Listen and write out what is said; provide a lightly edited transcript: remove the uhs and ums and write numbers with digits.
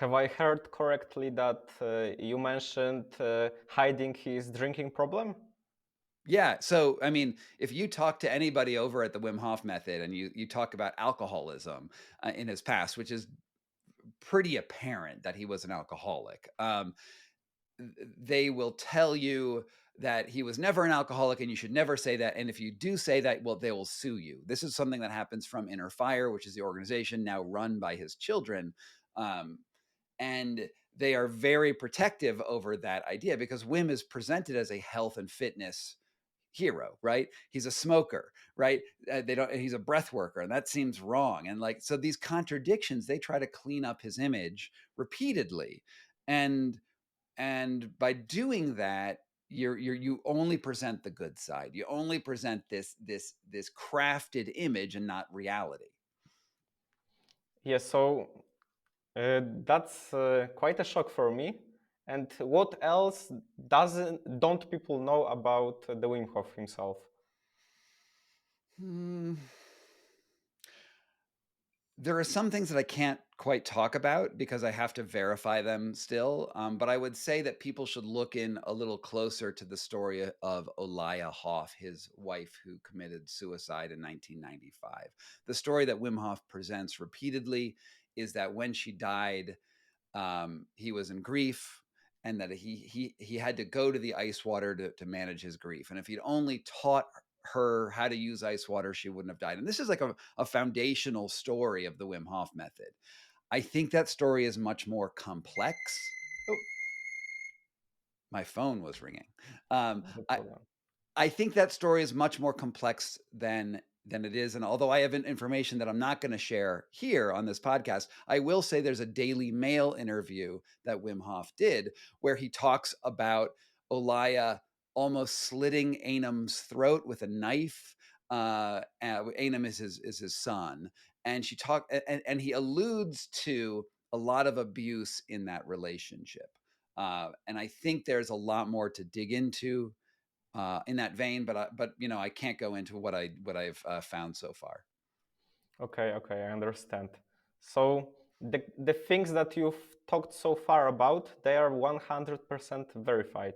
Have I heard correctly that you mentioned hiding his drinking problem? Yeah. So, I mean, if you talk to anybody over at the Wim Hof Method and you talk about alcoholism in his past, which is pretty apparent that he was an alcoholic, they will tell you that he was never an alcoholic and you should never say that. And if you do say that, well, they will sue you. This is something that happens from Inner Fire, which is the organization now run by his children. Um, and they are very protective over that idea because Wim is presented as a health and fitness hero, right? He's a smoker, right? They don't. He's a breath worker, and that seems wrong. And like so, these contradictions, they try to clean up his image repeatedly, and by doing that, you only present the good side. You only present this crafted image and not reality. Yes, so that's quite a shock for me. And what else don't people know about the Wim Hof himself? Hmm. There are some things that I can't quite talk about because I have to verify them still. But I would say that people should look in a little closer to the story of Olaya Hoff, his wife who committed suicide in 1995. The story that Wim Hof presents repeatedly is that when she died, he was in grief and that he had to go to the ice water to manage his grief. And if he'd only taught her how to use ice water, she wouldn't have died. And this is like a foundational story of the Wim Hof method. I think that story is much more complex. Oh, my phone was ringing. Um, No I, problem. I think that story is much more complex than it is. And although I have information that I'm not going to share here on this podcast, I will say there's a Daily Mail interview that Wim Hof did where he talks about Olaya almost slitting Ainam's throat with a knife. Ainam is his son, and and he alludes to a lot of abuse in that relationship. And I think there's a lot more to dig into in that vein, but I can't go into what I've found so far. Okay, okay, I understand. So the things that you've talked so far about, they are 100% verified.